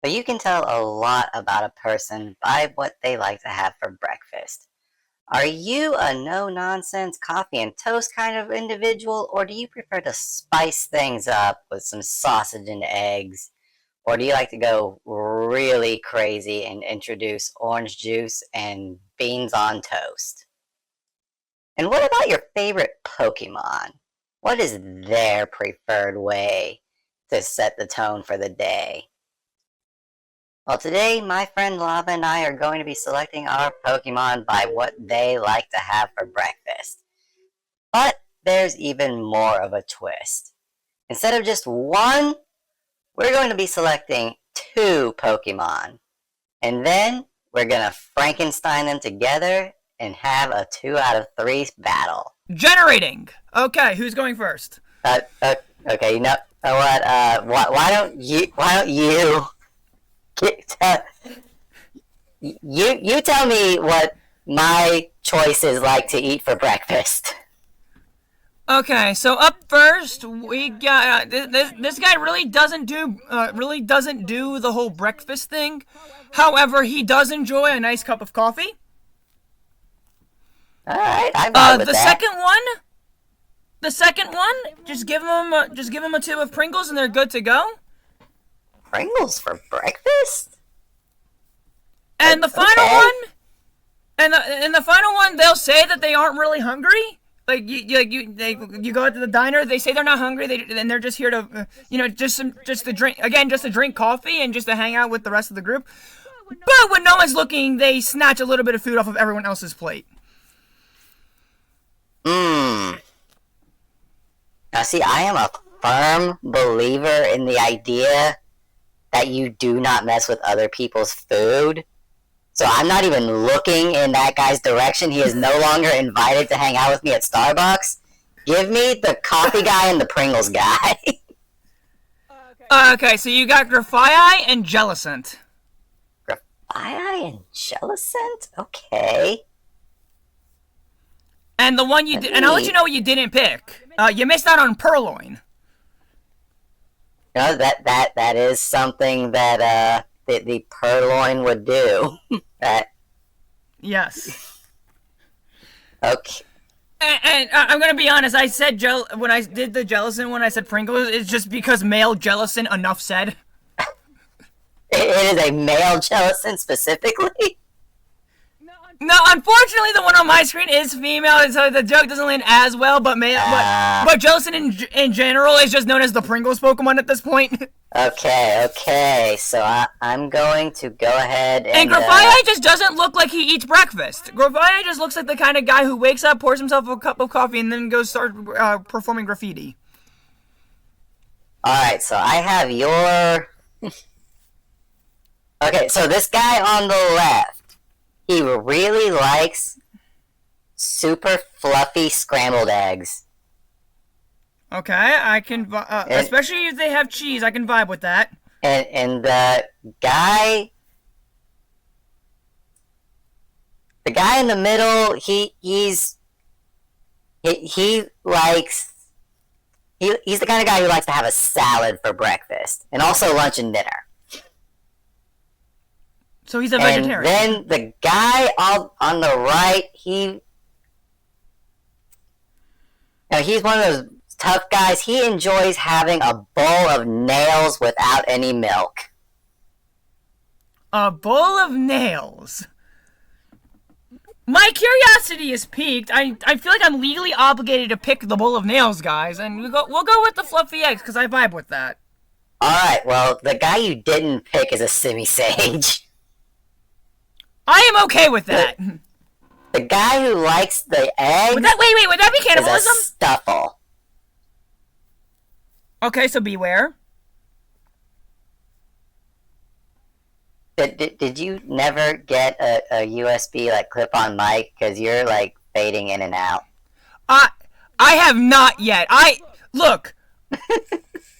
but you can tell a lot about a person by what they like to have for breakfast. Are you a no-nonsense coffee and toast kind of individual, or do you prefer to spice things up with some sausage and eggs? Or do you like to go really crazy and introduce orange juice and beans on toast? And what about your favorite Pokemon? What is their preferred way to set the tone for the day? Well, today my friend Lava and I are going to be selecting our Pokemon by what they like to have for breakfast. But there's even more of a twist. Instead of just one, we're going to be selecting two Pokemon. And then we're going to Frankenstein them together and have a 2 out of 3 battle. Generating! Okay, who's going first? Okay, you know what? Why don't you you tell me what my choice is like to eat for breakfast. Okay, so up first we got this guy really doesn't do the whole breakfast thing. However, he does enjoy a nice cup of coffee. All right, I vibe with that. The second one, just give him a tube of Pringles and they're good to go. Pringles for breakfast? And the final one, and the final one, they'll say that they aren't really hungry. Like you go out to the diner, they say they're not hungry, and they're just here to, just to drink coffee and just to hang out with the rest of the group. But when no one's looking, they snatch a little bit of food off of everyone else's plate. Now, see, I am a firm believer in the idea that you do not mess with other people's food. So I'm not even looking in that guy's direction. He is no longer invited to hang out with me at Starbucks. Give me the coffee guy and the Pringles guy. Okay, so you got Grafii and Jellicent. Grafii and Jellicent? Okay. And the one you did, and I'll let you know what you didn't pick. You missed out on Purloin. No, that is something that the Purloin would do. Yes. Okay. And I'm gonna be honest. I said when I did the Jellicent one, I said Pringles. It's just because male Jellicent. Enough said. It is a male Jellicent specifically. No, unfortunately, the one on my screen is female, so the joke doesn't land as well. But Jellicent in general is just known as the Pringles Pokemon at this point. Okay. So I'm going to go ahead and Grafii just doesn't look like he eats breakfast. Grafii just looks like the kind of guy who wakes up, pours himself a cup of coffee, and then goes start performing graffiti. Alright, so I have your... Okay, so this guy on the left, he really likes super fluffy scrambled eggs. Okay, I can, especially if they have cheese, I can vibe with that. And the guy in the middle, he's the kind of guy who likes to have a salad for breakfast and also lunch and dinner. So he's a vegetarian. And then the guy on the right, he's one of those tough guys. He enjoys having a bowl of nails without any milk. A bowl of nails? My curiosity is piqued. I feel like I'm legally obligated to pick the bowl of nails, guys, and we'll go with the fluffy eggs because I vibe with that. All right. Well, the guy you didn't pick is a semi-sage. I am okay with that. The guy who likes the eggs. Would that be cannibalism? Is a Stuffle. Okay, so beware. Did you never get a USB like clip-on mic? Because you're like fading in and out. I have not yet. Look.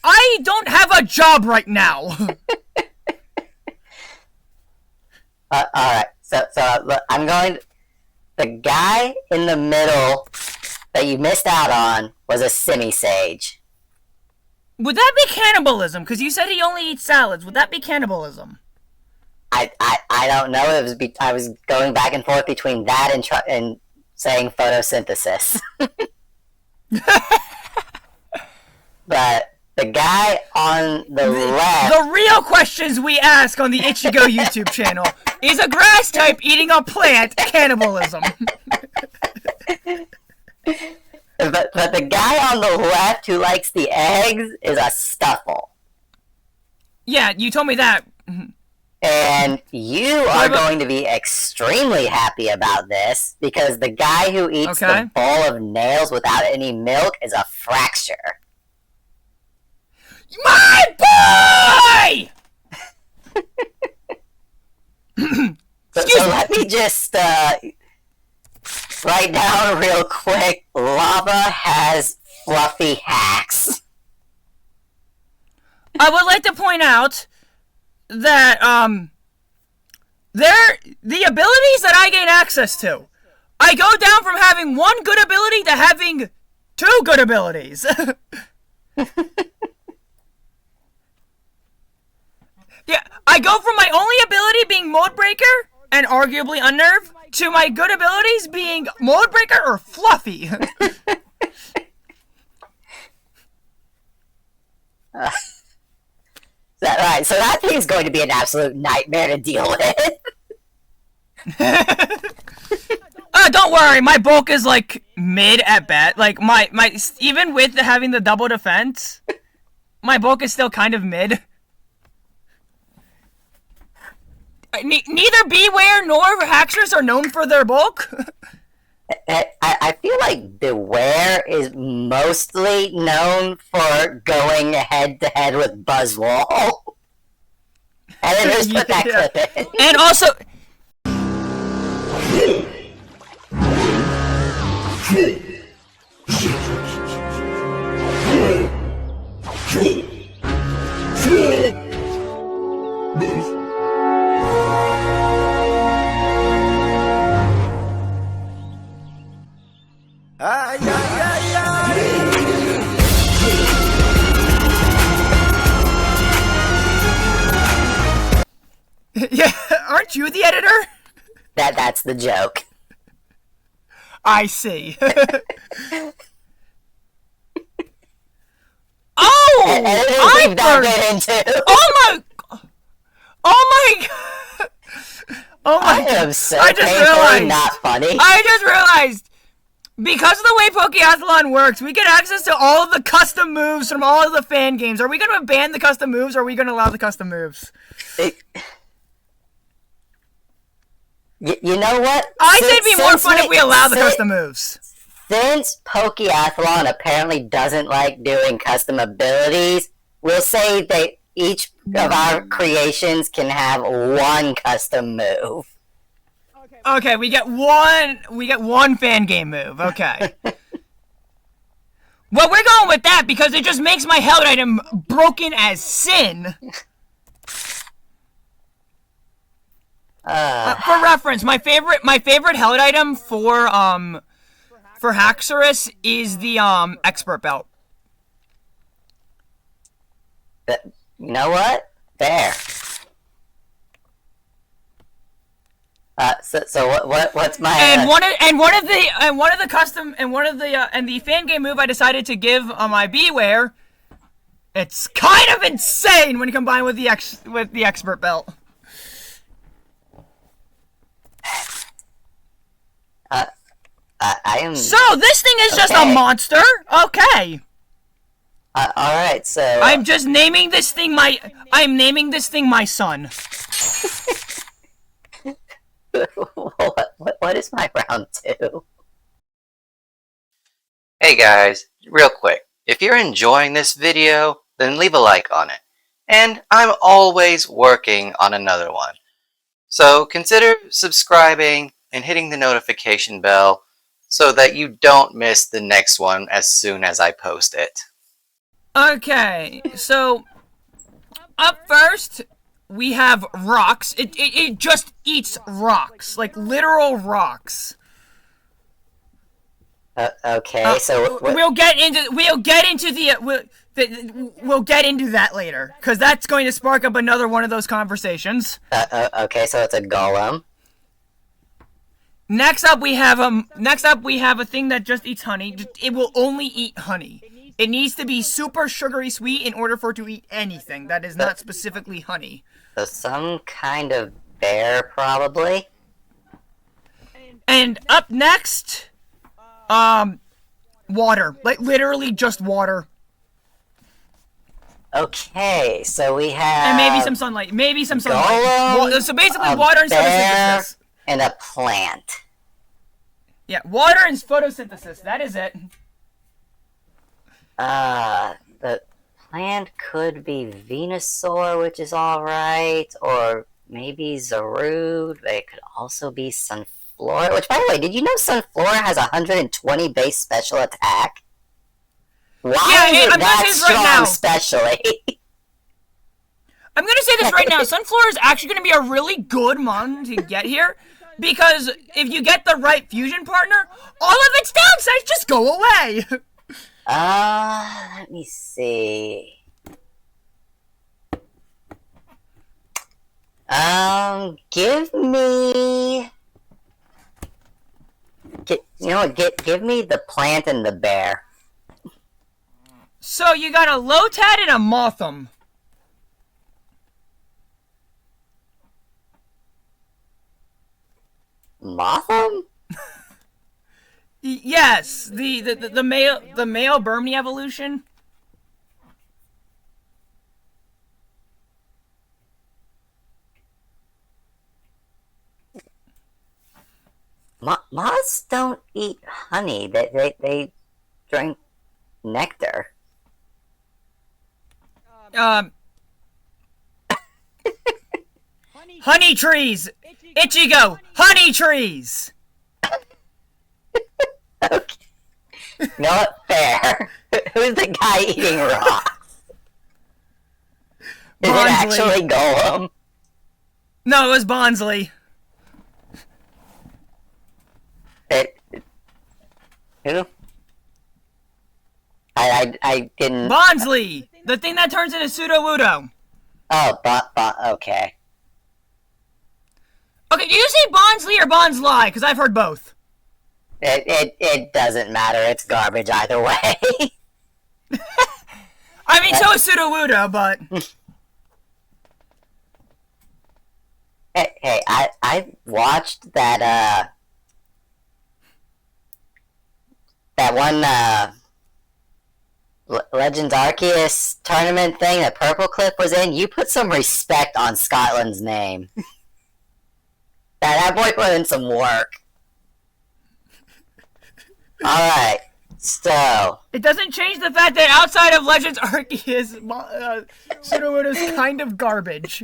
I don't have a job right now. All right. So look, I'm going. The guy in the middle that you missed out on was a semi-sage. Would that be cannibalism? Because you said he only eats salads. Would that be cannibalism? I don't know. I was going back and forth between that and saying photosynthesis. But the guy on the left. The real questions we ask on the Ichigo YouTube channel: is a grass type eating a plant cannibalism? But the guy on the left who likes the eggs is a stuffle. Yeah, you told me that. And you are going to be extremely happy about this because the guy who eats the bowl of nails without any milk is a fracture. My boy! So let me just write down real quick. Lava has fluffy hacks. I would like to point out that the abilities that I gain access to, I go down from having one good ability to having two good abilities. Yeah, I go from my only ability being Mode Breaker and arguably Unnerve to my good abilities being Mode Breaker or Fluffy. Right, so that thing's going to be an absolute nightmare to deal with. Don't worry, my bulk is like mid at best. Like my even with having the double defense, my bulk is still kind of mid. Neither Beware nor Haxorus are known for their bulk. I feel like Beware is mostly known for going head to head with Buzzwole. And then just put that clip in. And also. Ay, ay, ay, ay. Yeah, aren't you the editor? That's the joke. I see. Oh! I am so painfully not funny. I just realized, because of the way Pokeathlon works, we get access to all of the custom moves from all of the fan games. Are we going to ban the custom moves, or are we going to allow the custom moves? You know what? I think it'd be more fun if we allow the custom moves. Since Pokeathlon apparently doesn't like doing custom abilities, we'll say that each of our creations can have one custom move. Okay, we get one fan game move. Okay. Well, we're going with that because it just makes my held item broken as sin. For reference, my favorite held item for Haxorus is the expert belt. You know what? There. So what's my and the fan game move I decided to give my Beware. It's kind of insane when combined with the expert belt. I am. So this thing is just a monster. Okay. All right. So I'm just naming this thing my. I'm naming this thing my son. What is my round 2? Hey guys, real quick, if you're enjoying this video, then leave a like on it. And I'm always working on another one. So consider subscribing and hitting the notification bell so that you don't miss the next one as soon as I post it. Okay, so up first we have rocks. It just eats rocks, like literal rocks. Okay, so we'll get into that later, because that's going to spark up another one of those conversations. okay, so it's a golem. Next up we have a thing that just eats honey. It will only eat honey. It needs to be super sugary sweet in order for it to eat anything that is not specifically honey. So some kind of bear, probably. And up next, water. Like, literally just water. Okay, so we have... And maybe some sunlight. Golem, So basically, a water and bear, photosynthesis. and a plant. Yeah, water and photosynthesis. That is it. The plant could be Venusaur, which is alright, or maybe Zarude, but it could also be Sunflora, which, by the way, did you know Sunflora has 120 base special attack? Why is it that strong specially? I'm gonna say this right now. Sunflora is actually gonna be a really good mon to get here, because if you get the right fusion partner, all of its downsides just go away. Let me see. Give me... you know what, give me the plant and the bear. So you got a Lotad and a Mothim. Mothim? Yes, the male Burmese evolution. Moths don't eat honey. They drink nectar. Honey trees. Ichigo, honey trees. Okay. Not fair. Who's the guy eating rocks? Is it actually Golem? No, it was Bonsley. Who? I didn't... Bonsley! The thing that turns into Sudowoodo. Oh, okay. Okay, do you say Bonsley or Bonsley? Because I've heard both. It doesn't matter. It's garbage either way. I mean, so is Sudowoodo, but... Hey, I watched that one, Legends Arceus tournament thing that Purple Clip was in. You put some respect on Scotland's name. That boy put in some work. Alright, so... It doesn't change the fact that outside of Legends Arceus, Sudowoodo's kind of garbage.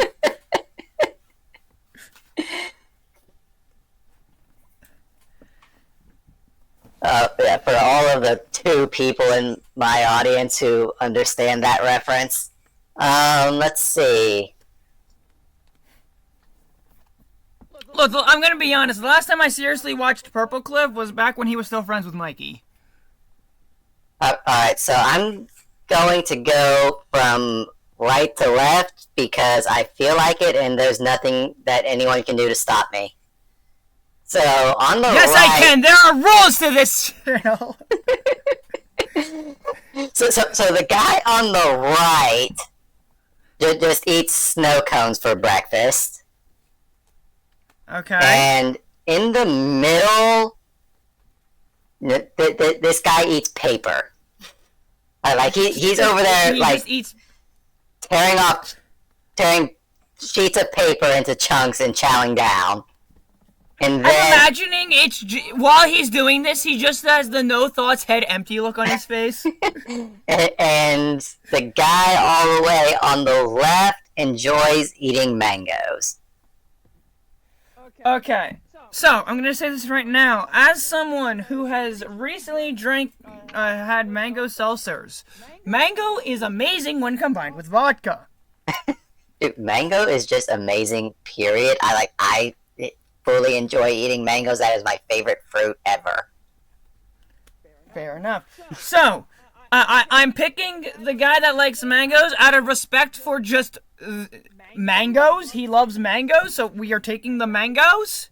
Yeah, for all of the 2 people in my audience who understand that reference. Let's see. Look, I'm gonna be honest. The last time I seriously watched Purple Cliff was back when he was still friends with Mikey. Alright, so I'm going to go from right to left because I feel like it and there's nothing that anyone can do to stop me. So, on the yes, right... I can! There are rules to this channel! So the guy on the right just eats snow cones for breakfast. Okay. And in the middle, this guy eats paper. Like, he's over there, like, tearing sheets of paper into chunks and chowing down. And then, I'm imagining while he's doing this, he just has the no thoughts, head empty look on his face. and the guy all the way on the left enjoys eating mangoes. Okay. So, I'm gonna say this right now. As someone who has recently had mango seltzers, mango is amazing when combined with vodka. Dude, mango is just amazing, period. I fully enjoy eating mangoes. That is my favorite fruit ever. Fair enough. So, I'm picking the guy that likes mangoes out of respect for just mangoes. He loves mangoes, so we are taking the mangoes.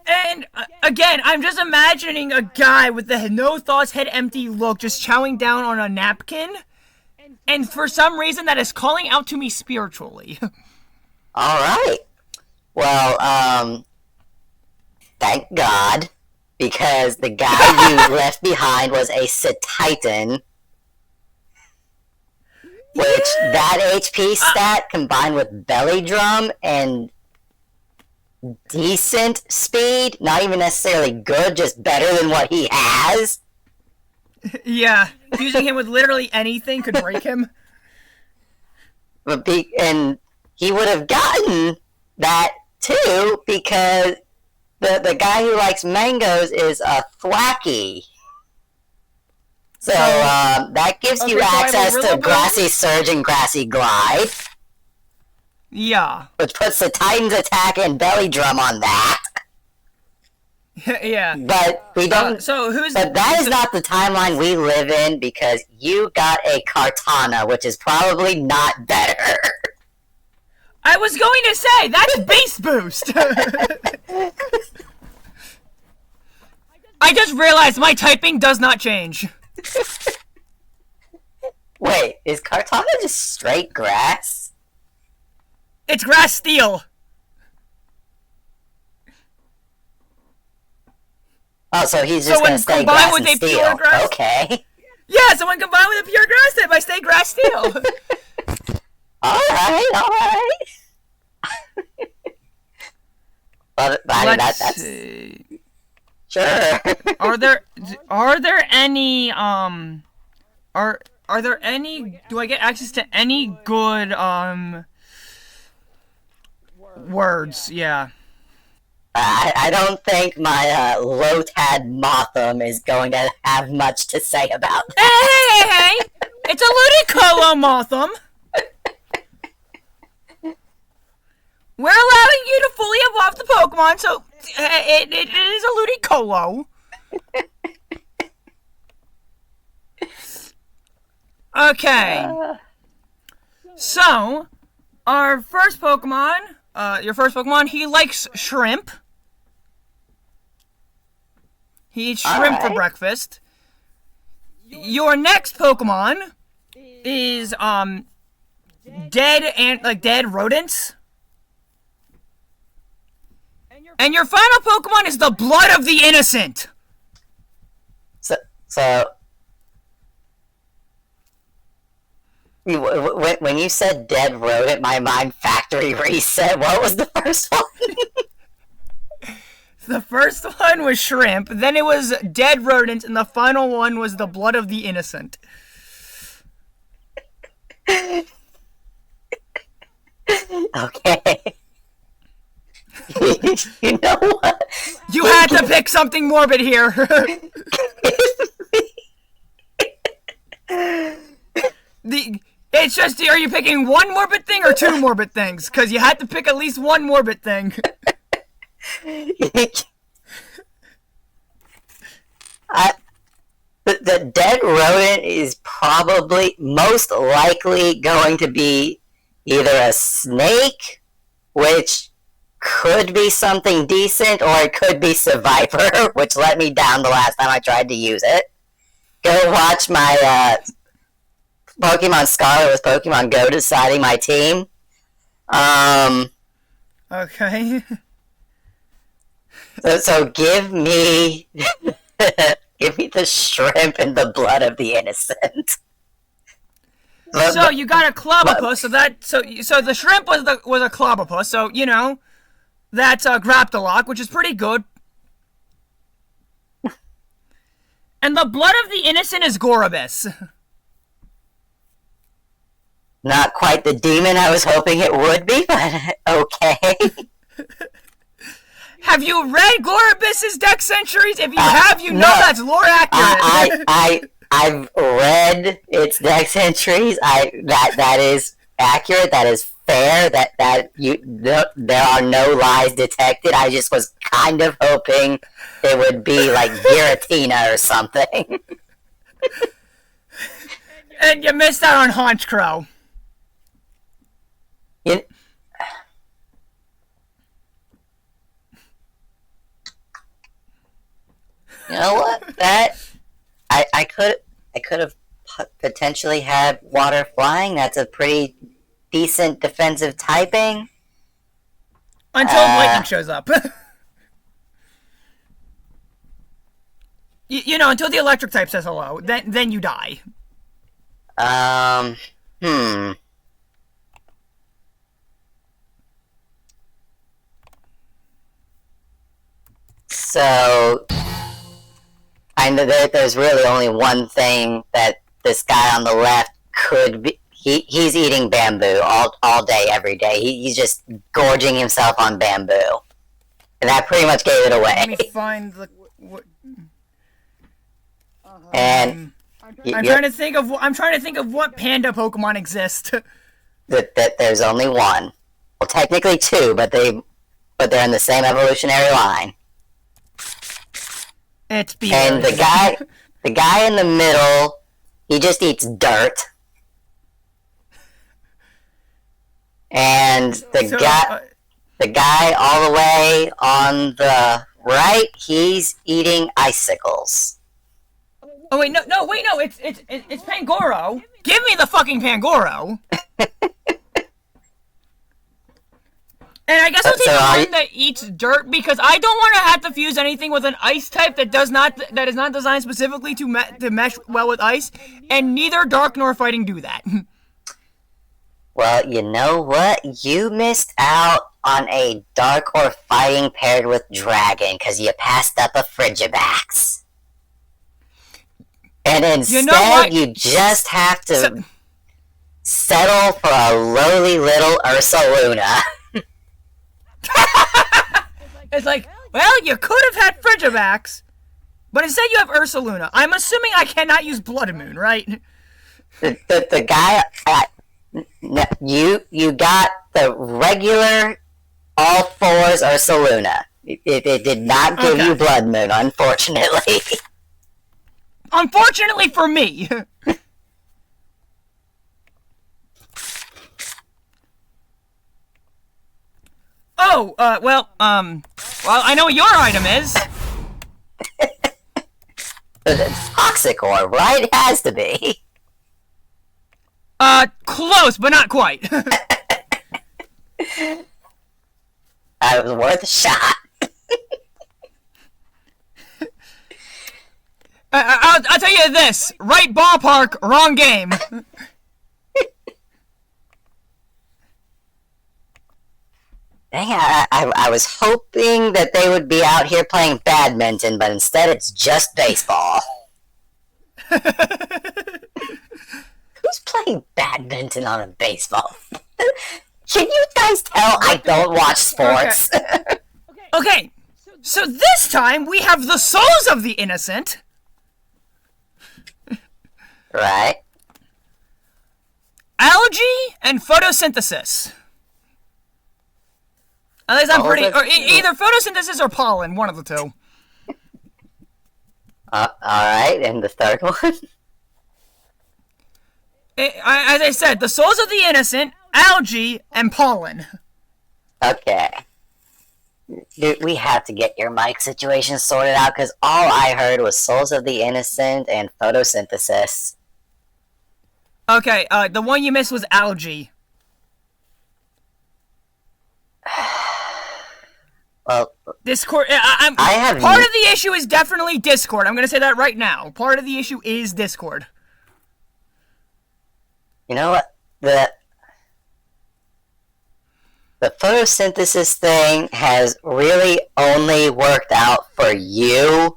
And, again, I'm just imagining a guy with the no thoughts, head empty look just chowing down on a napkin. And for some reason, that is calling out to me spiritually. All right. Well, thank God, because the guy you left behind was a Cetitan, which that HP stat combined with belly drum and decent speed, not even necessarily good, just better than what he has. Yeah, using him with literally anything could break him. And he would have gotten that too, because the guy who likes mangoes is a thwacky. So that gives you access to Grassy Surge and Grassy Glide. Yeah. Which puts the Titan's attack and belly drum on that. Yeah. But we don't. But that is not the timeline we live in, because you got a Kartana, which is probably not better. I was going to say, that's base boost! I just realized my typing does not change. Wait, is Kartana just straight grass? It's grass steel. Oh, so he's just gonna stay grass and steel. Grass... Okay. Yeah, so when combined with a pure grass type, I stay grass steel. Alright. But I mean, that's... see. Sure. Are there any, are there any, do I get access to any good, words? Yeah. I don't think my, Lotad Motham is going to have much to say about that. Hey! It's a Ludicolo Motham! We're allowing you to fully evolve the Pokemon, so it is a Ludicolo. Okay. So, our first Pokemon, your first Pokemon, he likes shrimp. He eats shrimp for breakfast. Your next Pokemon is, dead rodents. And your final Pokemon is the Blood of the Innocent. So when you said dead rodent, my mind factory reset. What was the first one? The first one was shrimp, then it was dead rodents, and the final one was the Blood of the Innocent. Okay. You know what? You had to pick something morbid here. It's just, are you picking one morbid thing or two morbid things? Because you had to pick at least one morbid thing. The dead rodent is probably most likely going to be either a snake, which could be something decent, or it could be Survivor, which let me down the last time I tried to use it. Go watch my Pokemon Scarlet with Pokemon Go deciding my team. Okay. So give me give me the shrimp and the Blood of the Innocent. So you got a Clobopus, so the shrimp was a Clobopus, so you know that's a Graptolock, which is pretty good. And the Blood of the Innocent is Gorobus. Not quite the demon I was hoping it would be, but okay. Have you read Gorobus's Dex Entries? If you have, you know that's lore accurate. I've read its Dex Entries. That is accurate. That is fair that there are no lies detected. I just was kind of hoping it would be like Giratina or something. And you missed out on Haunch Crow. You, you know what? That I could have potentially had water flying. That's a pretty decent defensive typing. Until lightning shows up. you know, until the electric type says hello, then you die. So, I know that there's really only one thing that this guy on the left could be. He's eating bamboo all day, every day. He's just gorging himself on bamboo. And that pretty much gave it away. Let me find the... And I'm trying to think of what panda Pokemon exist. that there's only one. Well, technically two, but they're in the same evolutionary line. It's Beaver. And the guy in the middle, he just eats dirt. And the guy all the way on the right, he's eating icicles. Oh wait, no, it's Pangoro. Give me the fucking Pangoro. And I guess I'll take the one that eats dirt because I don't want to have to fuse anything with an ice type that is not designed specifically to mesh well with ice, and neither Dark nor Fighting do that. Well, you know what? You missed out on a Dark or Fighting paired with Dragon because you passed up a Frigibax. And instead, you just have to settle for a lowly little Ursaluna. It's like, well, you could have had Frigibax, but instead you have Ursaluna. I'm assuming I cannot use Blood Moon, right? The guy... You got the regular all fours Ursaluna. It did not give you Blood Moon, unfortunately. Unfortunately for me. Well, I know what your item is. It's Toxic Orb, right? It has to be. Close, but not quite. It was worth a shot. I'll tell you this. Right ballpark, wrong game. Dang, I was hoping that they would be out here playing badminton, but instead it's just baseball. Who's playing badminton on a baseball? Can you guys tell I don't watch sports? Okay, so this time we have the Souls of the Innocent. Right. Algae and photosynthesis. At least I'm pretty... Or either photosynthesis or pollen, one of the two. Alright, and the third one? As I said, the Souls of the Innocent, algae, and pollen. Okay. Dude, we have to get your mic situation sorted out, because all I heard was Souls of the Innocent and photosynthesis. Okay, the one you missed was algae. Well, Discord. Part of the issue is definitely Discord. I'm gonna say that right now. Part of the issue is Discord. You know what? The photosynthesis thing has really only worked out for you.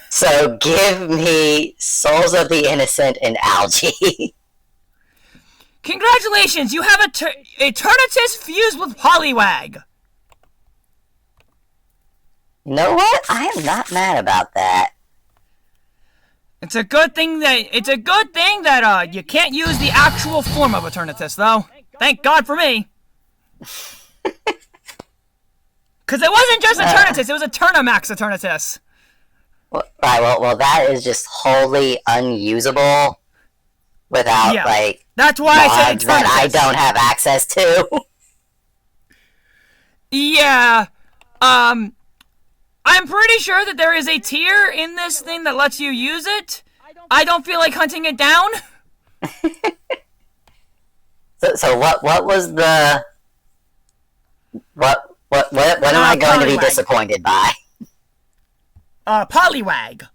So give me Souls of the Innocent and algae. Congratulations, you have a Eternatus fused with Poliwag. You know what? I am not mad about that. It's a good thing that you can't use the actual form of Eternatus, though. Thank God for me. Because it wasn't just Eternatus, it was Eternamax Eternatus. Well, that is just wholly unusable without, that's why I said mods that I don't have access to. Yeah. I'm pretty sure that there is a tier in this thing that lets you use it. I don't feel like hunting it down. So what was the... What am I going to be disappointed by? Poliwag.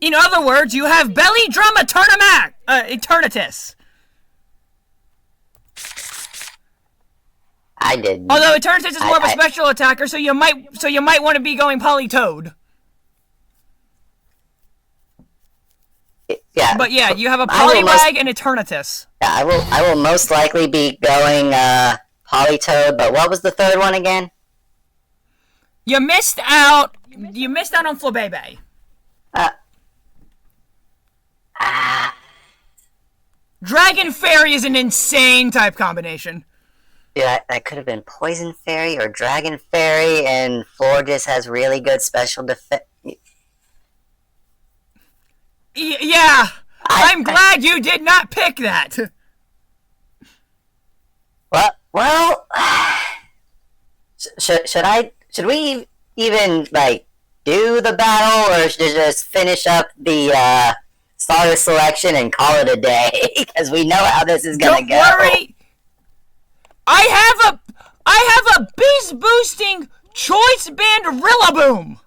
In other words, you have Belly Drum Eternatus. I did. Although Eternatus is more of a special attacker, so you might want to be going Polytoad. Yeah. But yeah, you have a Poliwag and Eternatus. Yeah, I will most likely be going Polytoad, but what was the third one again? You missed out on Flabébé. Dragon Fairy is an insane type combination. Yeah, that could have been Poison Fairy or Dragon Fairy, and Florges has really good special defense. Yeah, I'm glad you did not pick that. Well, should we even, do the battle, or should we just finish up the, starter selection and call it a day? Because we know how this is gonna go. Don't worry! I have a beast boosting choice band Rillaboom!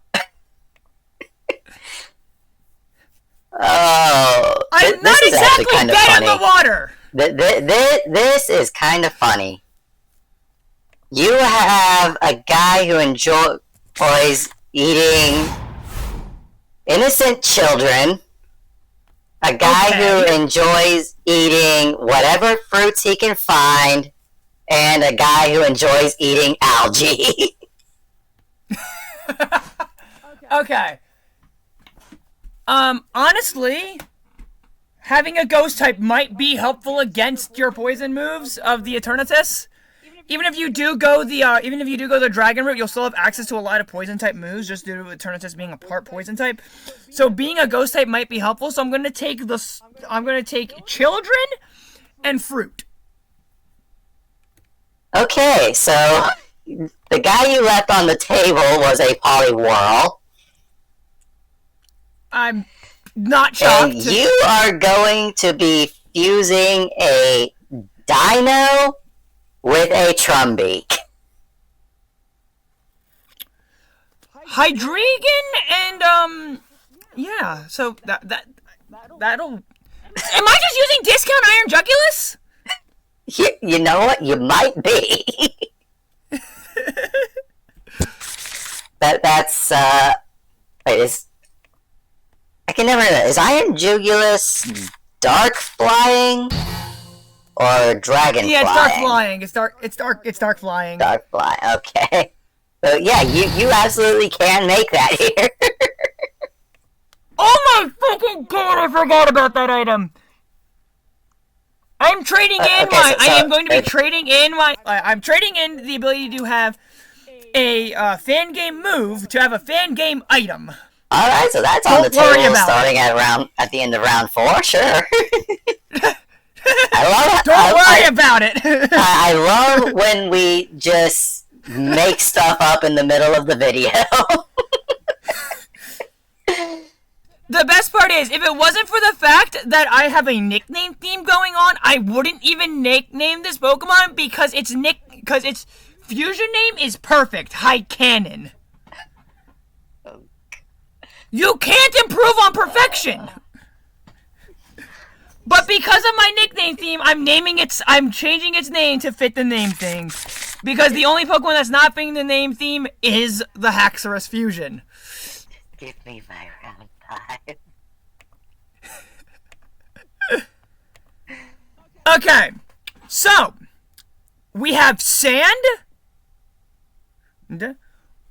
Oh, I'm not exactly dead in the water! This is kind of funny. You have a guy who enjoys eating innocent children, a guy who enjoys eating whatever fruits he can find, and a guy who enjoys eating algae. Okay. Honestly, having a ghost type might be helpful against your poison moves of the Eternatus. Even if you do go the dragon route, you'll still have access to a lot of poison type moves just due to Eternatus being a part poison type. So being a ghost type might be helpful. So I'm gonna take children and fruit. Okay, so the guy you left on the table was a Poliwhirl. I'm not shocked. And you are going to be fusing a Dino with a Trumbeak. Hydreigon and yeah. So that'll. Am I just using discount Iron Jugulus? You know what? You might be. That's wait, I can never know. Is Iron Jugulus dark flying or dragon yeah, flying? it's dark flying. It's dark flying. Dark fly, okay. So yeah, you absolutely can make that here. Oh my fucking god, I forgot about that item. I'm trading in I'm trading in the ability to have a fan game move to have a fan game item. Alright, so that's on the table starting at the end of round 4, sure. Don't worry about it. I love when we just make stuff up in the middle of the video. The best part is, if it wasn't for the fact that I have a nickname theme going on, I wouldn't even nickname this Pokemon because its fusion name is perfect. High Cannon. You can't improve on perfection. But because of my nickname theme, I'm changing its name to fit the name thing. Because the only Pokemon that's not fitting the name theme is the Haxorus fusion. Give me my round 5. Okay, so we have sand.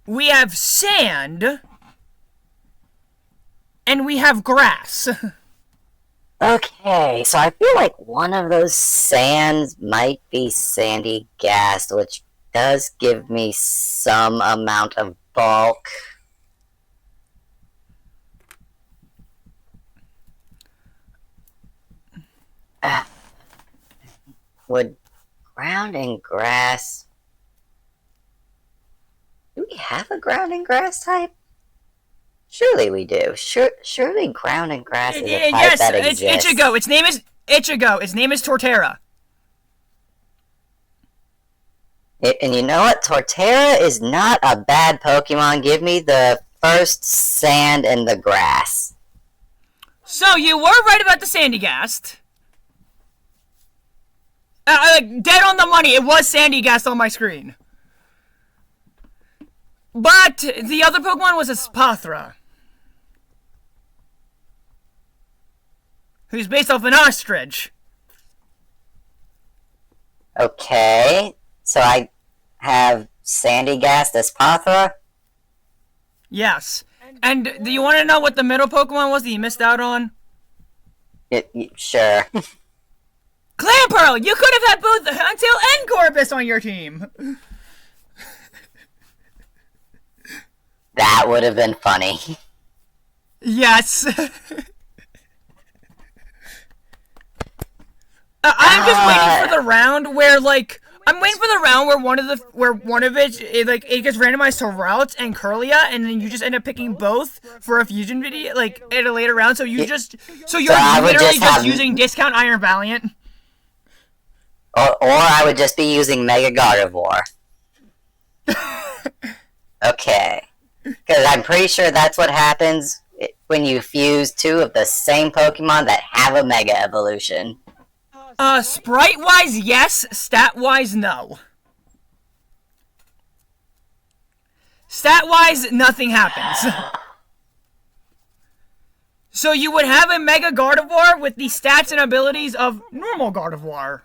We have sand. And we have grass. Okay, so I feel like one of those sands might be sandy gas, which does give me some amount of bulk. Would ground and grass... Do we have a ground and grass type? Surely we do. Surely ground and grass is a type Yes, that it's exists. Ichigo. Its name is Ichigo. Its name is Torterra. And you know what? Torterra is not a bad Pokemon. Give me the first sand and the grass. So you were right about the Sandygast. Dead on the money. It was Sandygast on my screen. But the other Pokemon was a Spathra, who's based off an ostrich. Okay, so I have Sandygast as Pathra. Yes. And do you want to know what the middle Pokemon was that you missed out on? Sure. Clamperl! You could have had both Huntail and Gorbis on your team! That would have been funny. Yes. I'm just waiting for the round where, like, one of it gets randomized to Routes and Curlia, and then you just end up picking both for a fusion video, like, at a later round. So you're literally just using discount Iron Valiant. Or I would just be using Mega Gardevoir. Okay. Because I'm pretty sure that's what happens when you fuse two of the same Pokemon that have a Mega Evolution. Sprite-wise, yes. Stat-wise, no. Stat-wise, nothing happens. So you would have a Mega Gardevoir with the stats and abilities of normal Gardevoir.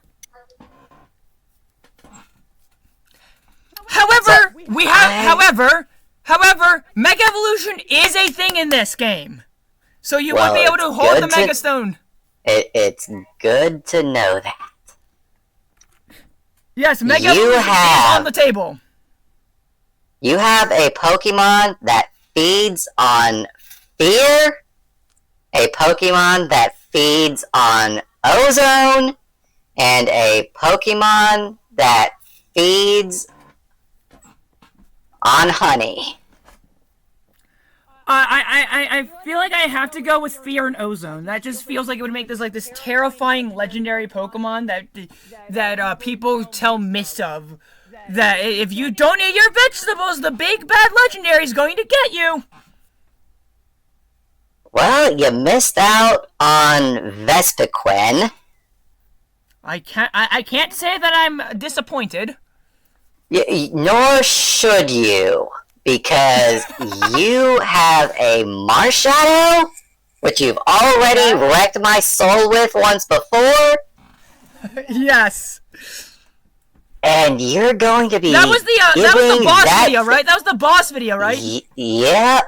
However, However, Mega Evolution is a thing in this game. So you would be able to hold the Mega Stone. It's good to know that. Yes, Mega Evolution is on the table. You have a Pokemon that feeds on fear, a Pokemon that feeds on ozone, and a Pokemon that feeds on honey. I feel like I have to go with Fear and Ozone. That just feels like it would make this terrifying legendary Pokemon that people tell myths of. That if you don't eat your vegetables, the big bad legendary is going to get you. Well, you missed out on Vespiquen. I can't say that I'm disappointed. Nor should you, because you have a Marshadow, which you've already wrecked my soul with once before. Yes. And you're going to be that was the boss video, right? That was the boss video, right? Yeah.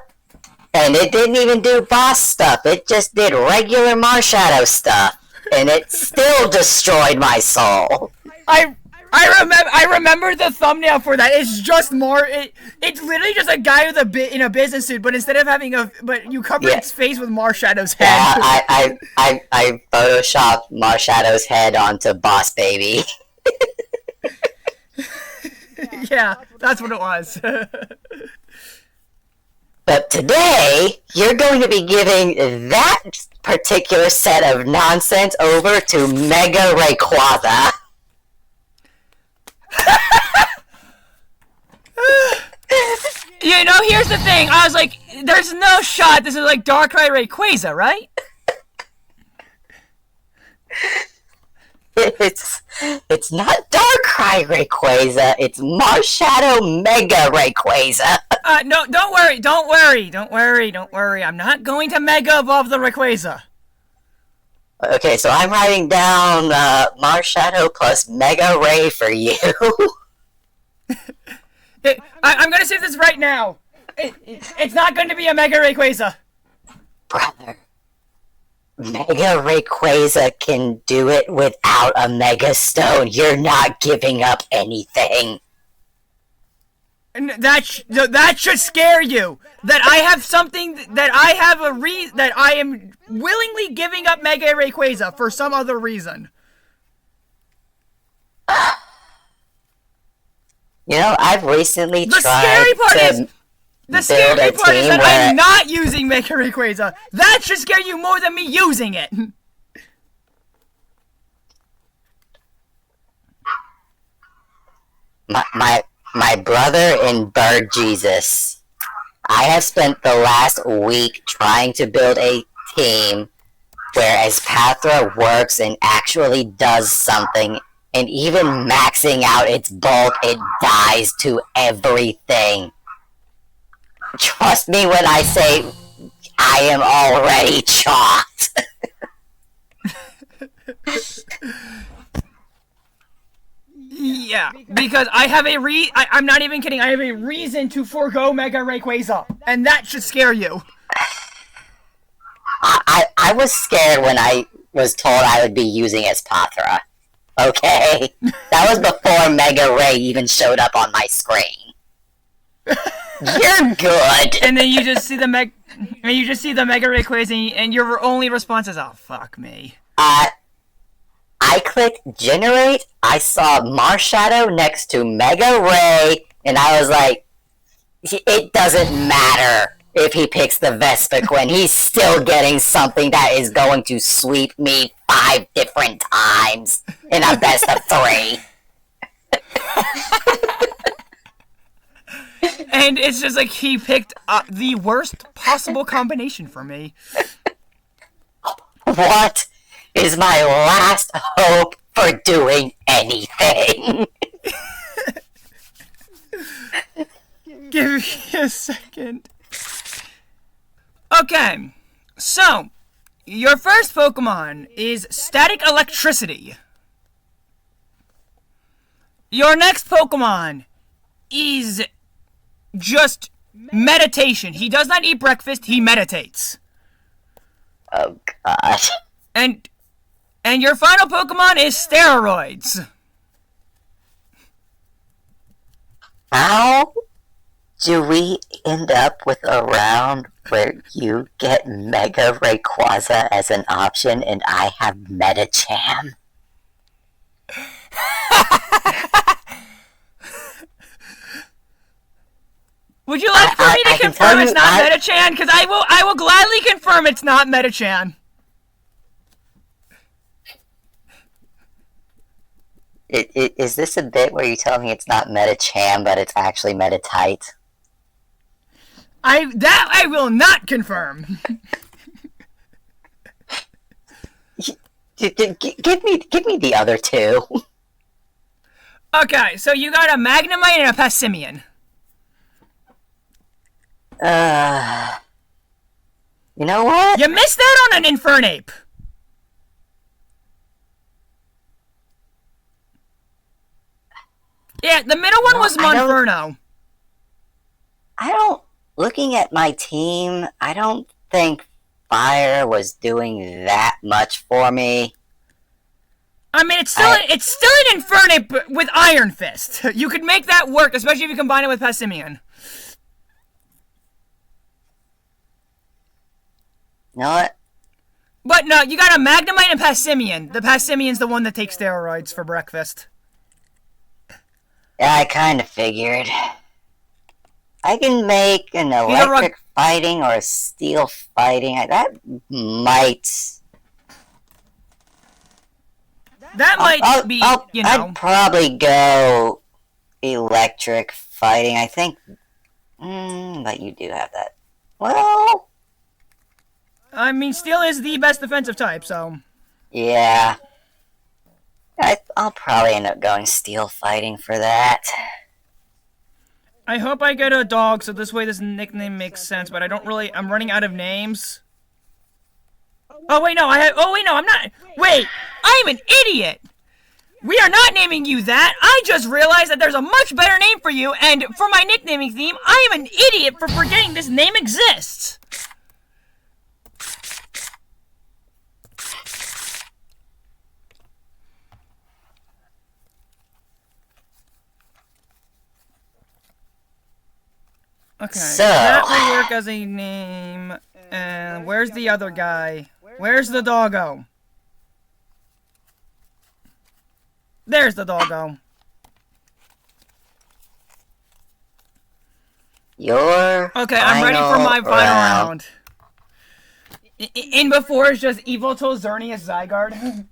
And it didn't even do boss stuff. It just did regular Marshadow stuff. And it still destroyed my soul. I remember the thumbnail for that. It's just more. It's literally just a guy with in a business suit, but instead of having but you cover its face with Marshadow's head. Yeah, I photoshopped Marshadow's head onto Boss Baby. Yeah, that's what it was. But today, you're going to be giving that particular set of nonsense over to Mega Rayquaza. You know, here's the thing. I was like, there's no shot this is like Darkrai Rayquaza, right? It's not Darkrai Rayquaza. It's Marshadow Mega Rayquaza. No, don't worry. I'm not going to Mega Evolve the Rayquaza. Okay, so I'm writing down Marshadow plus Mega Ray for you. I'm gonna say this right now. It's not going to be a Mega Rayquaza. Brother, Mega Rayquaza can do it without a Mega Stone. You're not giving up anything. That should scare you. That I have something that I am willingly giving up Mega Rayquaza for some other reason. You know, I've recently The tried scary part to is that where I'm not using Mega Rayquaza. That should scare you more than me using it. my brother in Bird Jesus. I have spent the last week trying to build a team where Espathra works and actually does something, and even maxing out its bulk, it dies to everything. Trust me when I say I am already chalked. Yeah, because I have I'm not even kidding, I have a reason to forego Mega Rayquaza, and that should scare you. I was scared when I was told I would be using Espathra. Okay? That was before Mega Ray even showed up on my screen. You're good! And then you just see the Mega Rayquaza, and your only response is, oh, fuck me. I clicked generate, I saw Marshadow next to Mega Ray, and I was like, it doesn't matter if he picks the Vespiquen, he's still getting something that is going to sweep me 5 different times in a best of 3. And it's just like he picked the worst possible combination for me. What is my last hope for doing anything? Give me a second. Okay, so your first Pokemon is Static Electricity. Your next Pokemon is just meditation. He does not eat breakfast, he meditates. Oh god. And your final Pokemon is Steroids. How do we end up with a round where you get Mega Rayquaza as an option and I have Medicham? Would you like for me to confirm it's not Metachan? Because I will gladly confirm it's not Metachan. Is this a bit where you tell me it's not Medicham, but it's actually Meditite? I will not confirm. Give me the other two. Okay, so you got a Magnemite and a Passimian. You know what? You missed out on an Infernape. Yeah, the middle one was Monferno. Looking at my team, I don't think Fire was doing that much for me. I mean, it's still an Infernape with Iron Fist. You could make that work, especially if you combine it with Passimian. You know what? But no, you got a Magnemite and Passimian. The Passimian's the one that takes steroids for breakfast. Yeah, I kind of figured. I can make an electric fighting or a steel fighting. That might be, I'd probably go electric fighting. I think, but you do have that. Well, I mean, steel is the best defensive type, so. Yeah. I'll probably end up going steel fighting for that. I hope I get a dog, so this way this nickname makes sense, but I'm running out of names. Oh wait, no, I'm not. Wait, I'm an idiot! We are not naming you that! I just realized that there's a much better name for you, and for my nicknaming theme, I am an idiot for forgetting this name exists! Okay, So that will work as a name. And where's the other guy? Where's the doggo? There's the doggo. Okay, I'm ready for my final round. In before is just Evil Tolzernius Zygarde.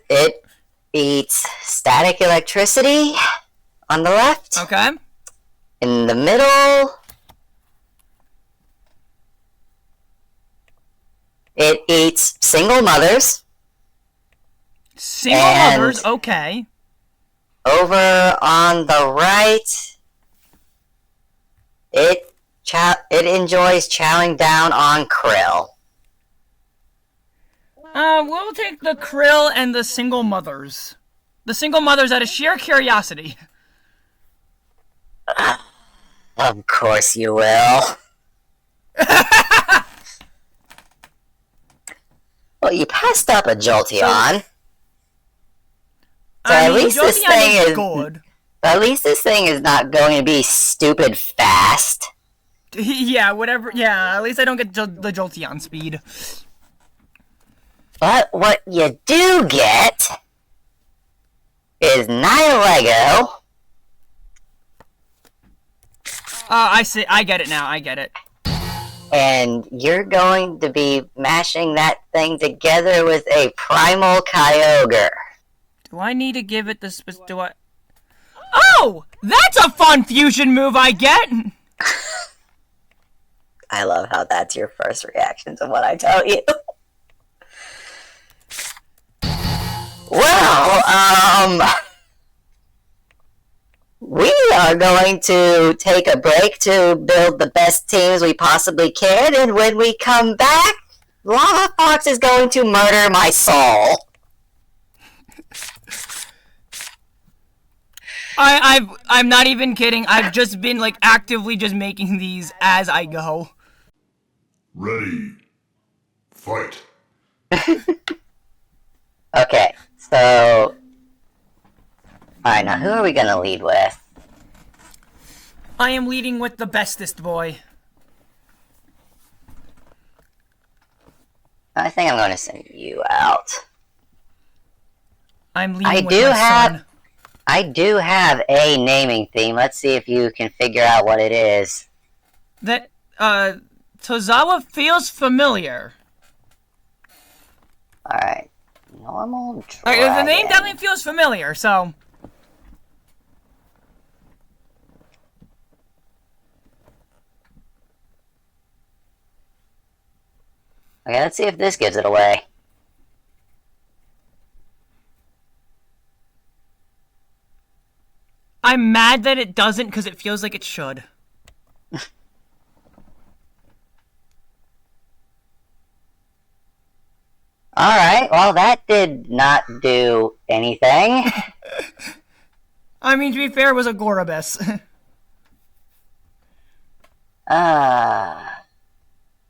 It eats static electricity on the left. Okay. In the middle, it eats single mothers. Single mothers, okay. Over on the right, it enjoys chowing down on krill. We'll take the krill and the single mothers. The single mothers out of sheer curiosity. Of course you will. Well, you passed up a Jolteon. So at least this thing is good. At least this thing is not going to be stupid fast. Yeah, whatever. Yeah, at least I don't get the Jolteon speed. But what you do get is Nihilego. I see. I get it now. I get it. And you're going to be mashing that thing together with a Primal Kyogre. Do I need to give it the do I? Oh! That's a fun fusion move I get! I love how that's your first reaction to what I tell you. Well, we are going to take a break to build the best teams we possibly can, and when we come back, Lava Fox is going to murder my soul. I'm not even kidding. I've just been like actively just making these as I go. Ready. Fight. Okay, so... Alright, now who are we gonna lead with? I am leading with the bestest boy. I think I'm gonna send you out. I'm leading with my son. I do have a naming theme. Let's see if you can figure out what it is. That, Tozawa feels familiar. Alright. Normal dragon. The name definitely feels familiar, so... Okay, let's see if this gives it away. I'm mad that it doesn't because it feels like it should. Alright, well that did not do anything. I mean, to be fair, it was a Gorobus.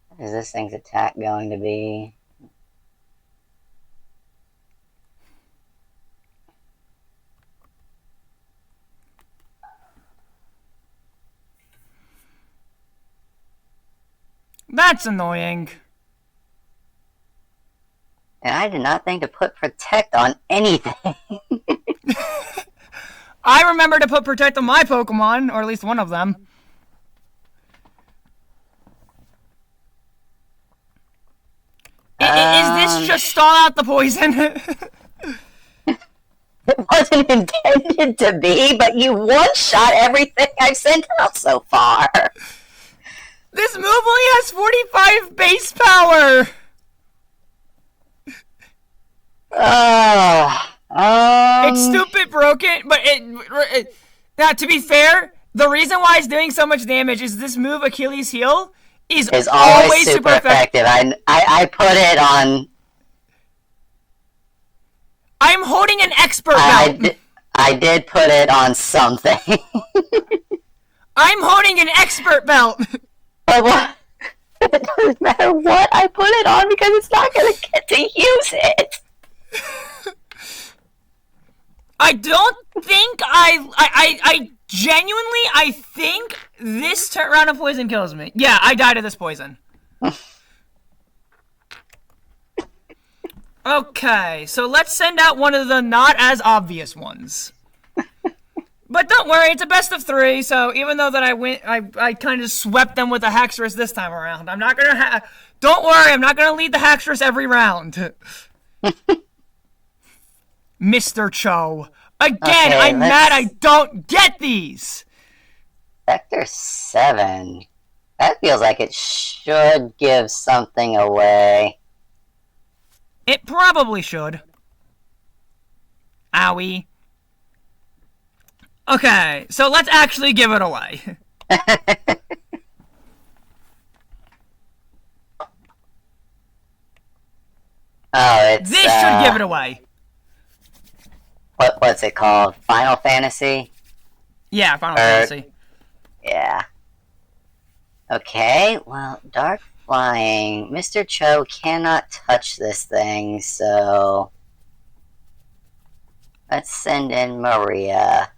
What is this thing's attack going to be? That's annoying. And I did not think to put Protect on anything. I remember to put Protect on my Pokemon, or at least one of them. Is this just stall out the poison? It wasn't intended to be, but you one-shot everything I've sent out so far. This move only has 45 base power! It's stupid broken, but now, to be fair, the reason why it's doing so much damage is this move, Achilles Heel, is always super effective. I put it on... I'm holding an expert belt. I did put it on something. I'm holding an expert belt. But what? It doesn't matter what I put it on because it's not going to get to use it. I don't think I genuinely, I think this round of poison kills me. Yeah, I died of this poison. Okay, so let's send out one of the not as obvious ones. But don't worry, it's a best of 3, so even though that I kind of swept them with a Haxorus this time around, I'm not gonna don't worry, I'm not gonna lead the Haxorus every round. Mr. Cho. Again, okay, I'm mad I don't get these! Sector 7. That feels like it should give something away. It probably should. Owie. Okay, so let's actually give it away. This should give it away. What's it called? Final Fantasy? Yeah, Final Fantasy. Yeah. Okay, well, Dark Flying. Mr. Cho cannot touch this thing, so let's send in Maria.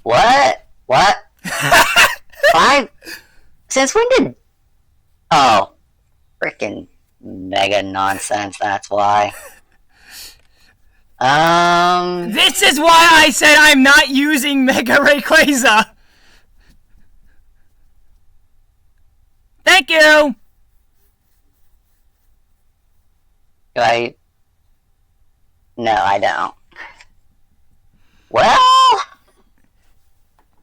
What? What? 5? Since when did... Oh. Frickin' mega nonsense, that's why. This is why I said I'm not using Mega Rayquaza. Thank you. Do I? No, I don't. Well,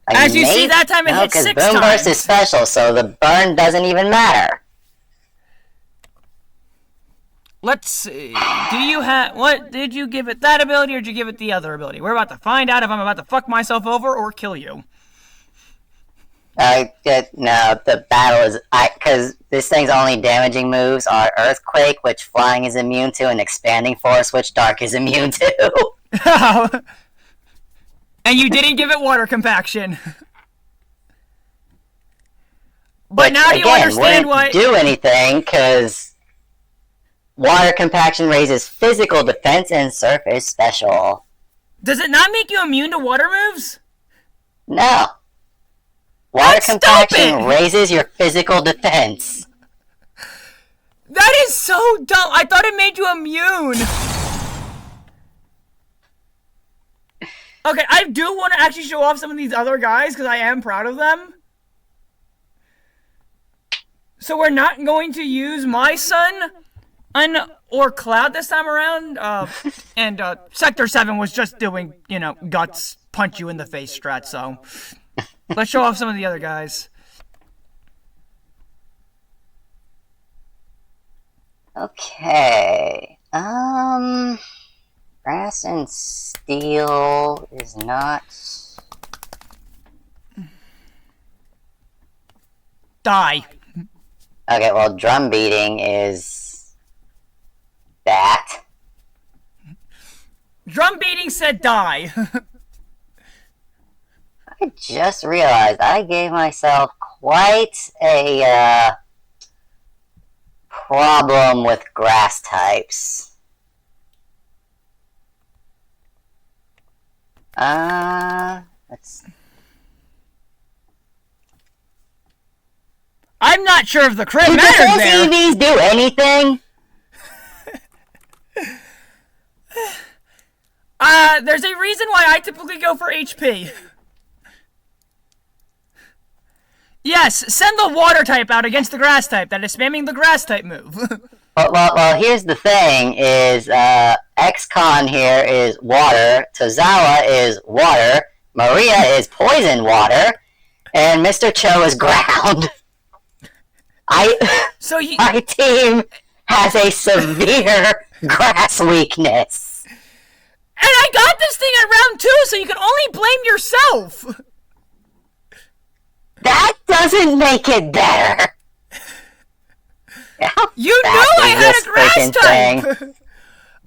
as you see, that time it hit 6 times. Boom Burst is special, so the burn doesn't even matter. Let's see. Do you have... What? Did you give it that ability or did you give it the other ability? We're about to find out if I'm about to fuck myself over or kill you. No, the battle is... Because this thing's only damaging moves are Earthquake, which Flying is immune to, and Expanding Force, which Dark is immune to. And you didn't give it Water Compaction. But now do you understand why... do anything, because... Water Compaction raises physical defense and surface special. Does it not make you immune to water moves? No. Water Compaction raises your physical defense. That is so dumb. I thought it made you immune. Okay, I do want to actually show off some of these other guys because I am proud of them. So we're not going to use my son... or Cloud this time around, and Sector 7 was just doing, guts, punch you in the face strat, so let's show off some of the other guys. Okay, Brass and Steel is not... Die. Okay, well, Drum Beating is... that. Drum Beating said die. I just realized I gave myself quite a problem with grass types. Let's... I'm not sure if the crit matters there. Do EVs do anything? There's a reason why I typically go for HP. Yes, send the water type out against the grass type that is spamming the grass type move. well, here's the thing, is, X-Con here is water, Tozawa is water, Maria is poison water, and Mr. Cho is ground. My team has a severe grass weakness. And I got this thing at round 2, so you can only blame yourself. That doesn't make it better. You knew I had a grass type.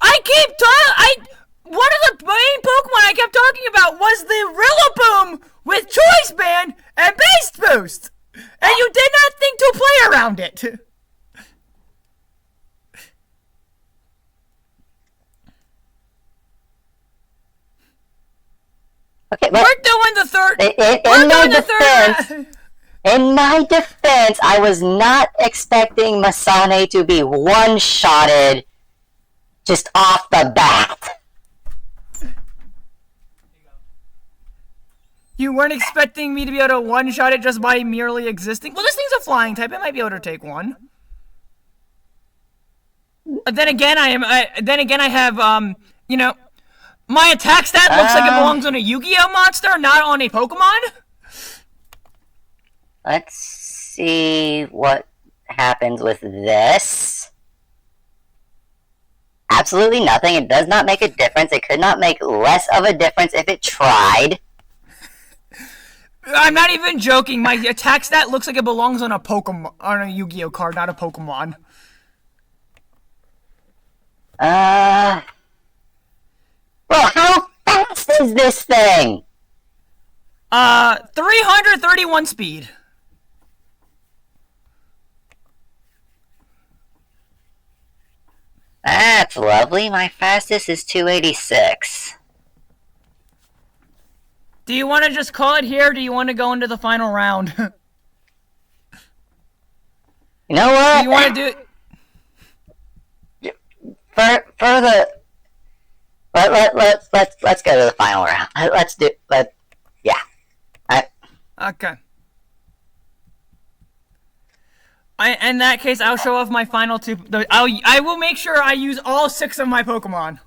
I keep talking. One of the main Pokemon I kept talking about was the Rillaboom with Choice Band and Base Boost, and you did not think to play around it. Okay, but We're doing the third. in my defense, in my defense, I was not expecting Masane to be one-shotted just off the bat. You weren't expecting me to be able to one-shot it just by merely existing? Well, this thing's a flying type. It might be able to take one. But then again, I have, you know, my attack stat looks like it belongs on a Yu-Gi-Oh monster, not on a Pokemon. Let's see what happens with this. Absolutely nothing. It does not make a difference. It could not make less of a difference if it tried. I'm not even joking. My attack stat looks like it belongs on a Pokemon, on a Yu-Gi-Oh card, not a Pokemon. Well, how fast is this thing? 331 speed. That's lovely. My fastest is 286. Do you want to just call it here, or do you want to go into the final round? You know what? Do you want to do it? For the let's go to the final round. Okay. In that case, I'll show off my final two. I will make sure I use all 6 of my Pokemon.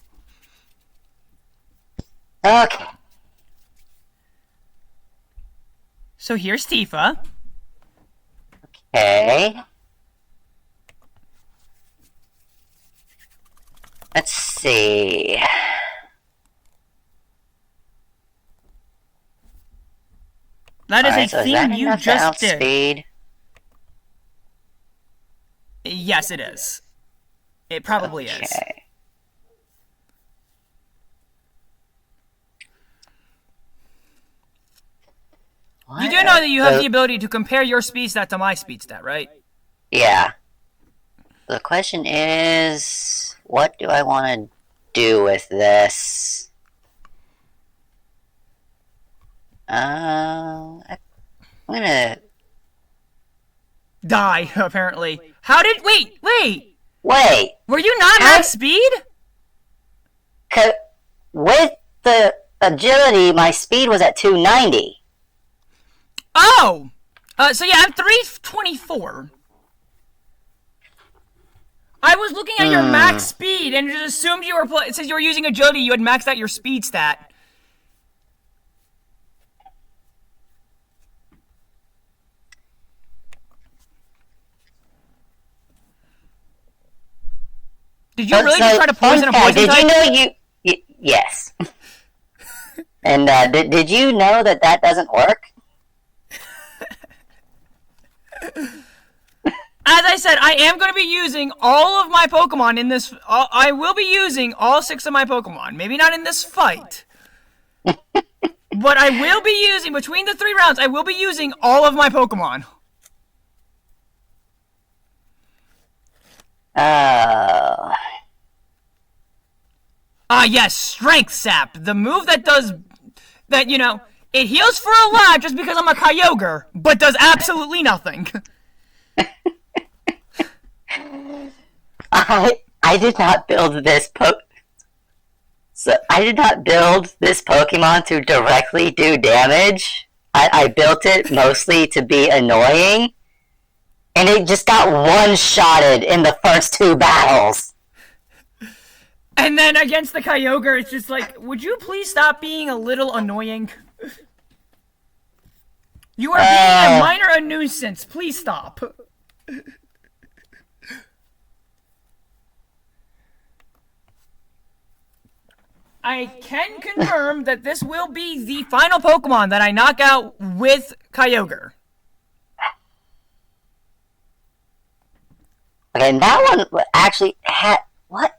Okay. So here's Tifa. Okay. Let's see. That is Alright, a so is theme that you enough to just did. outspeed? Yes, it is. It probably is. Okay. You do know that you have the ability to compare your speed stat to my speed stat, right? Yeah. The question is, what do I want to do with this? I'm gonna... Die, apparently. How did... Wait! Wait! Were you not max speed? With the agility, my speed was at 290. Oh! So yeah, I'm 324. I was looking at your max speed and just assumed you were... Since you were using agility, you had maxed out your speed stat. Did you really just try to poison a poison type? Did you know yes. And did you know that doesn't work? As I said, I am going to be using all of my Pokemon in this... I will be using all 6 of my Pokemon. Maybe not in this fight. But I will be using... Between the 3 rounds, I will be using all of my Pokemon. Yes, Strength Sap. The move that does... That, you know... It heals for a lot just because I'm a Kyogre, but does absolutely nothing. I did not build this I did not build this Pokemon to directly do damage. I built it mostly to be annoying. And it just got one-shotted in the first 2 battles. And then against the Kyogre, it's just like, would you please stop being a little annoying? You are being a minor nuisance. Please stop. I can confirm that this will be the final Pokemon that I knock out with Kyogre. Okay, and that one actually had... What?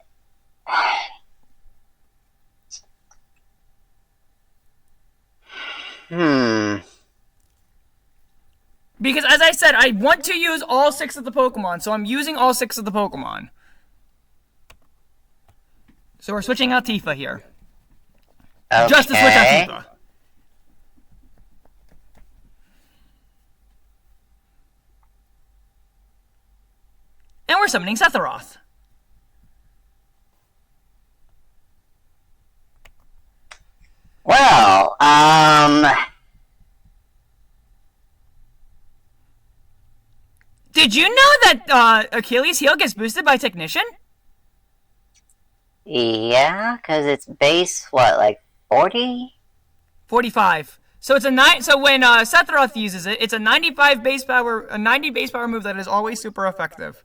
Because, as I said, I want to use all 6 of the Pokemon, so I'm using all 6 of the Pokemon. So we're switching out Tifa here. Okay. Just to switch out Tifa. power summoning Sephiroth? Well, Did you know that Achilles' heel gets boosted by Technician? yeah, because it's base, what, like 40? 45. So it's a 9. So when Sephiroth uses it, it's a 95 base power, a 90 base power move that is always super effective.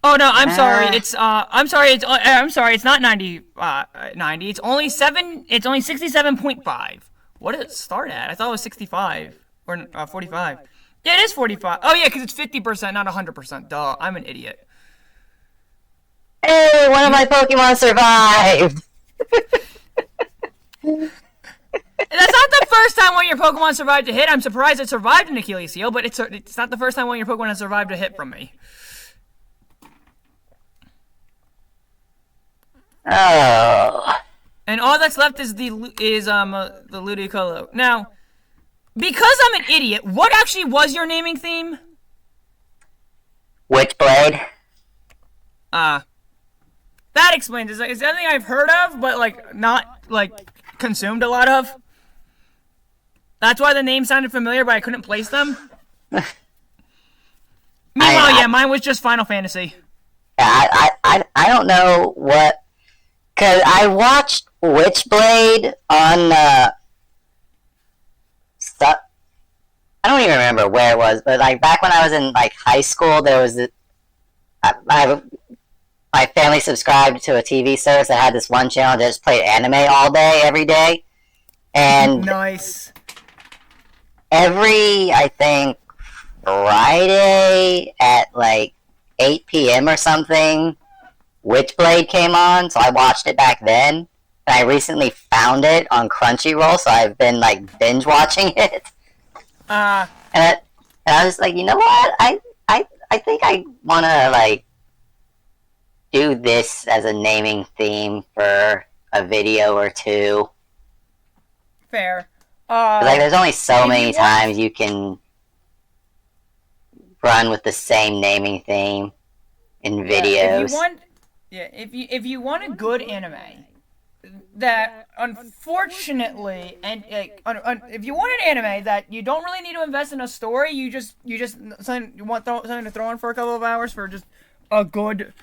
Oh no, I'm sorry. It's I'm sorry. It's not 90. 90. It's only 7. It's only 67.5. What did it start at? I thought it was 65 or 45. Yeah, it is 45. Oh yeah, because it's 50%, not 100%. Duh, I'm an idiot. Hey, one of my Pokemon survived! That's not the first time one of your Pokemon survived a hit. I'm surprised it survived an Achilles heel, but it's not the first time one of your Pokemon has survived a hit from me. Oh. And all that's left is the Ludicolo. Now, because I'm an idiot, what actually was your naming theme? Witchblade? That explains it. It's something I've heard of, but like not like consumed a lot of. That's why the name sounded familiar, but I couldn't place them. Meanwhile, yeah, mine was just Final Fantasy. I don't know what... Because I watched Witchblade on... stuff. I don't even remember where it was, but like back when I was in like high school, there was... my family subscribed to a TV service that had this one channel that just played anime all day, every day. And nice. Every, I think, Friday at like 8 p.m. or something, Witchblade came on, so I watched it back then. And I recently found it on Crunchyroll, so I've been like binge watching it. And I was like, you know what? I think I want to like do this as a naming theme for a video or two. Fair. Like, there's only so many times you can run with the same naming theme in videos. If you want a good anime that unfortunately, and if you want an anime that you don't really need to invest in a story, you want something to throw in for a couple of hours for just a good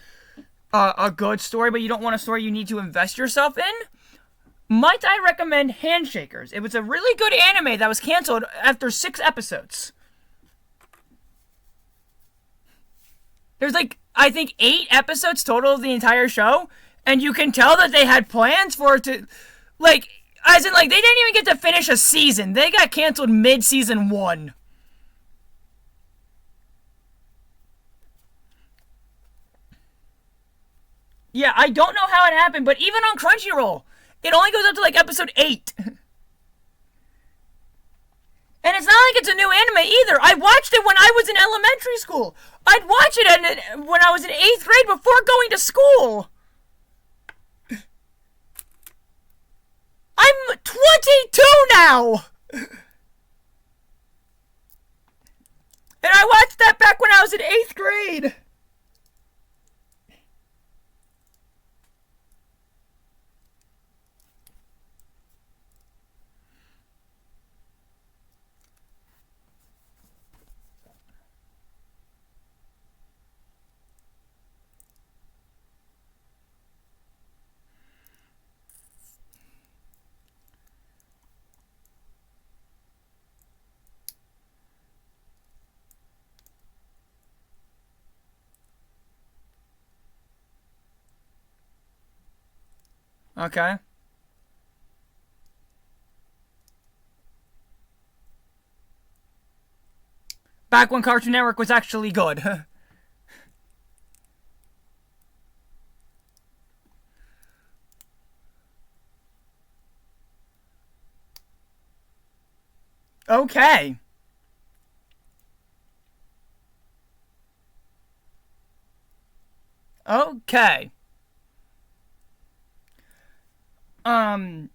story, but you don't want a story you need to invest yourself in. Might I recommend Handshakers? It was a really good anime that was canceled after 6 episodes. There's like, I think 8 episodes total of the entire show, and you can tell that they had plans for it to, like, as in, like, they didn't even get to finish a season. They got canceled mid-season 1. Yeah, I don't know how it happened, but even on Crunchyroll, it only goes up to, like, episode 8. And it's not like it's a new anime either. I watched it when I was in elementary school. I'd watch it when I was in 8th grade before going to school. I'm 22 now! And I watched that back when I was in 8th grade. Okay. Back when Cartoon Network was actually good. Okay. Okay. Random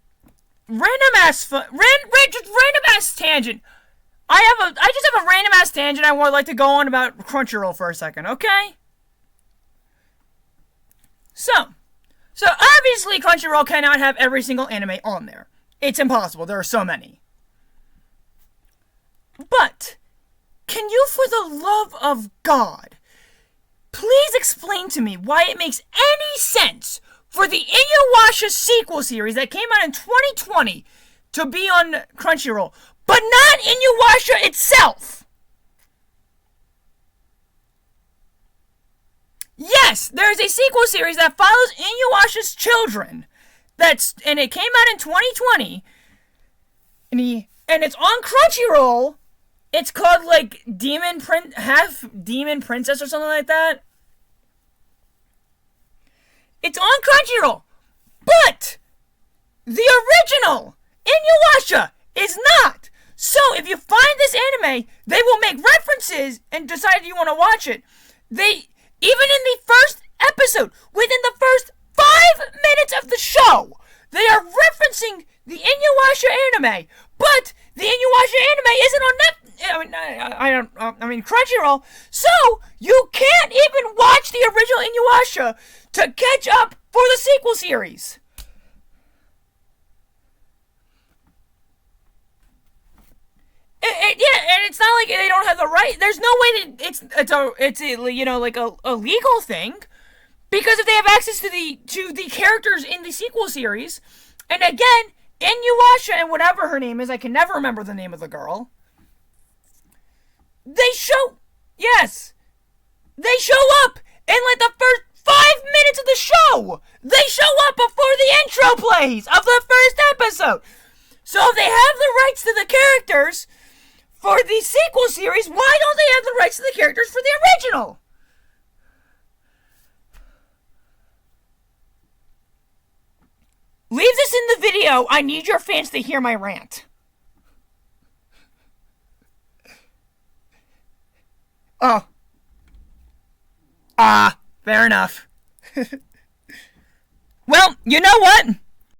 ass tangent. I just have a random ass tangent I would like to go on about Crunchyroll for a second, okay? So obviously Crunchyroll cannot have every single anime on there. It's impossible. There are so many. But can you, for the love of God, please explain to me why it makes any sense for the Inuyasha sequel series that came out in 2020 to be on Crunchyroll, but not Inuyasha itself? Yes, there is a sequel series that follows Inuyasha's children. And it came out in 2020, and it's on Crunchyroll. It's called like Half Demon Princess or something like that. It's on Crunchyroll, but the original Inuyasha is not. So if you find this anime, they will make references and decide you want to watch it. Even in the first episode, within the first 5 minutes of the show, they are referencing the Inuyasha anime, but the Inuyasha anime isn't on Crunchyroll, so you can't even watch the original Inuyasha to catch up for the sequel series. And it's not like they don't have the right. There's no way that it's a legal thing, because if they have access to the characters in the sequel series, and again, Inuyasha and whatever her name is, I can never remember the name of the girl. They show up in like the first 5 minutes of the show. They show up before the intro plays of the first episode. So if they have the rights to the characters for the sequel series, why don't they have the rights to the characters for the original? Leave this in the video. I need your fans to hear my rant. Oh. Fair enough. Well, you know what?